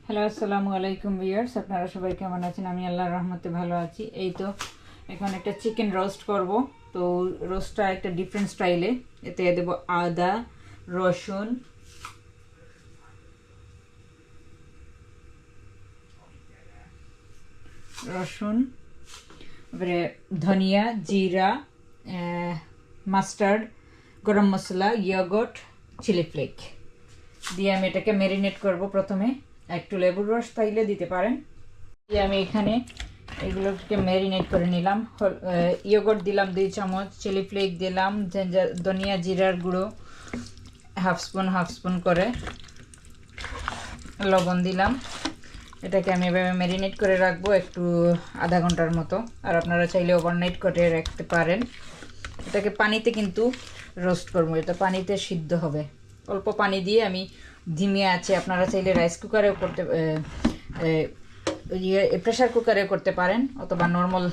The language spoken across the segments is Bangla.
হ্যালো, আসসালামু আলাইকুম ভিউয়ার্স। আপনারা সবাই কেমন আছেন? আমি আল্লাহর রহমতে ভালো আছি। এই তো এখন একটা চিকেন রোস্ট করব। তো রোস্টটা একটা ডিফারেন্ট স্টাইলে। এতে দেব আদা, রসুন, তারপরে ধনিয়া, জিরা, মাস্টার্ড, গরম মশলা, ইয়োগর্ট, চিলি ফ্লেক দিয়ে আমি এটাকে ম্যারিনেট করব। প্রথমে একটু লেবুর রস চাইলে দিতে পারেন। দিয়ে আমি এখানে এগুলোকে ম্যারিনেট করে নিলাম। ইয়োগর্ট দিলাম 2 চামচ, চিলি ফ্লেক দিলাম, ধনিয়া জিরার গুঁড়ো হাফ স্পুন করে, লবণ দিলাম। এটাকে আমি এভাবে ম্যারিনেট করে রাখবো একটু আধা ঘন্টার মতো। আর আপনারা চাইলে ওভারনাইট করে রাখতে পারেন। এটাকে পানিতে কিন্তু রোস্ট করবো, এটা পানিতে সিদ্ধ হবে। অল্প পানি দিয়ে আমি ধিমে আছে, আপনারা চাইলে রাইস কুকারেও করতে প্রেশার কুকারে করতে পারেন, অথবা নর্মাল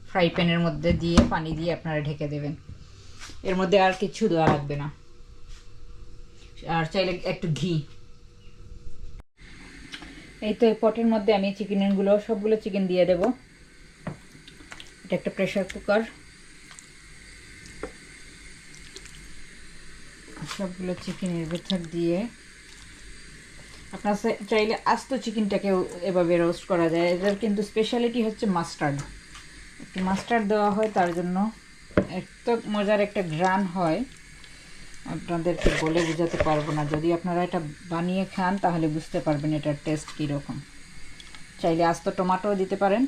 ফ্রাই প্যানের মধ্যে দিয়ে পানি দিয়ে আপনারা ঢেকে দেবেন। এর মধ্যে আর কিছু দেওয়া লাগবে না। আর চাইলে একটু ঘি। এই তো এই পটের মধ্যে আমি সবগুলো চিকেন দিয়ে দেব। এটা একটা প্রেশার কুকার। সবগুলো চিকেনের ভেতর দিয়ে আপনার চাইলে আস্ত চিকেনটাকেও এভাবে রোস্ট করা যায়। এটার কিন্তু স্পেশালিটি হচ্ছে মাস্টার্ড। একটু মাস্টার্ড দেওয়া হয়, তার জন্য এত মজার একটা ঘ্রাণ হয়, আপনাদেরকে বলে বোঝাতে পারবো না। যদি আপনারা এটা বানিয়ে খান তাহলে বুঝতে পারবেন এটার টেস্ট কীরকম। চাইলে আস্ত টমেটোও দিতে পারেন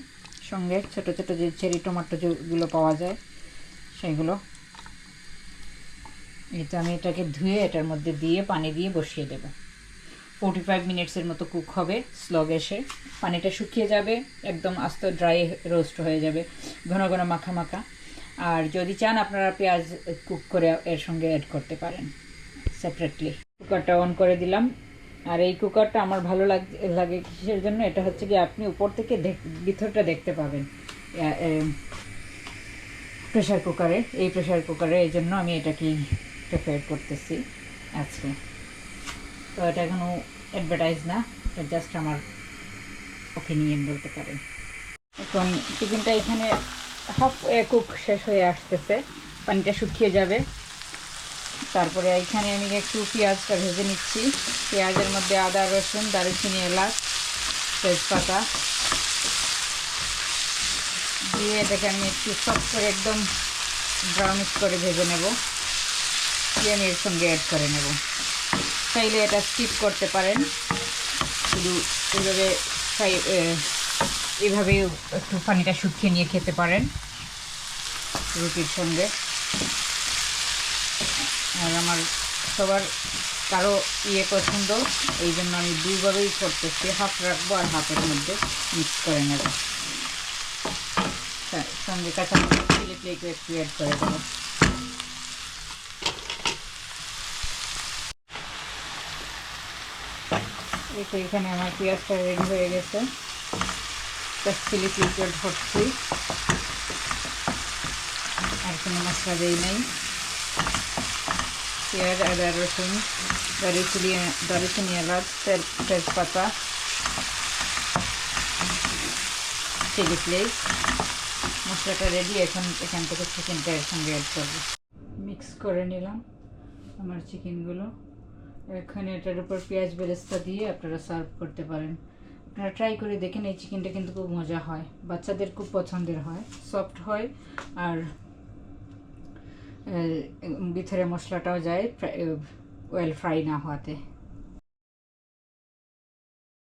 সঙ্গে, ছোট ছোট যে চেরি টমেটো যেগুলো পাওয়া যায় সেগুলো। এই তো আমি এটাকে ধুয়ে এটার মধ্যে দিয়ে পানি দিয়ে বসিয়ে দেব। 45 মিনিটসের মতো কুক হবে স্লো গ্যাসে। পানিটা শুকিয়ে যাবে, একদম আস্ত ড্রাই রোস্ট হয়ে যাবে, ঘন ঘন মাখা মাখা। আর যদি চান আপনারা পেঁয়াজ কুক করে এর সঙ্গে অ্যাড করতে পারেন সেপারেটলি। কুকারটা অন করে দিলাম। আর এই কুকারটা আমার ভালো লাগে কিসের জন্য, এটা হচ্ছে কি আপনি উপর থেকে ভিতরটা দেখতে পাবেন প্রেশার কুকারে। এই প্রেশার কুকারে এই জন্য আমি এটাকেই প্রেফার করতেছি আজকে। তো এটা কোনো অ্যাডভার্টাইজ না, এটা জাস্ট আমার ওপিনিয়ন বলতে পারেন। এখন চিকেনটা এখানে হাফ কুক শেষ হয়ে আসতেছে, পানিটা শুকিয়ে যাবে। তারপরে এখানে আমি একটু পেঁয়াজটা ভেজে নিচ্ছি। পেঁয়াজের মধ্যে আদা, রসুন, দারুচিনি, এলাচ, তেজপাতা দিয়ে এটাকে আমি একটু সফট করে একদম ব্রাউনিশ করে ভেজে নেব। দিয়ে আমি এর সঙ্গে অ্যাড করে নেব। চাইলে এটা স্কিপ করতে পারেন, শুধু এইভাবে এইভাবে একটু পানিটা শুকিয়ে নিয়ে খেতে পারেন রুটির সঙ্গে। আর আমার সবার কারো পছন্দ, এই জন্য আমি দুইভাবেই করতেছি, হাফ রাখবো আর হাফের মধ্যে মিক্স করে নেব। সঙ্গে কাঁচা চিলি ফ্লেকও একটু অ্যাড করে দেবো। এই তো এখানে আমার পেঁয়াজটা রেডি হয়ে গেছে। চিলি ফ্লেক অ্যাড করছি, আর কোনো মশলা দেই নাই। পেঁয়াজ, আদা, রসুন, দারুচিনি, এলাচ, তেজপাতা, চিলি ফ্লেক, মশলাটা রেডি। এখন এখান থেকে চিকেনটা এর সঙ্গে অ্যাড করবো। মিক্স করে নিলাম আমার চিকেনগুলো। এখানে এটার উপর পেঁয়াজ বেরেস্তা দিয়ে আপনারা সার্ভ করতে পারেন। আপনারা ট্রাই করে দেখেন, এই চিকেনটা কিন্তু খুব মজা হয়, বাচ্চাদের খুব পছন্দের হয়, সফট হয়, আর ভিতরে মশলাটাও যায় ওয়েল ফ্রাই না হওয়াতে।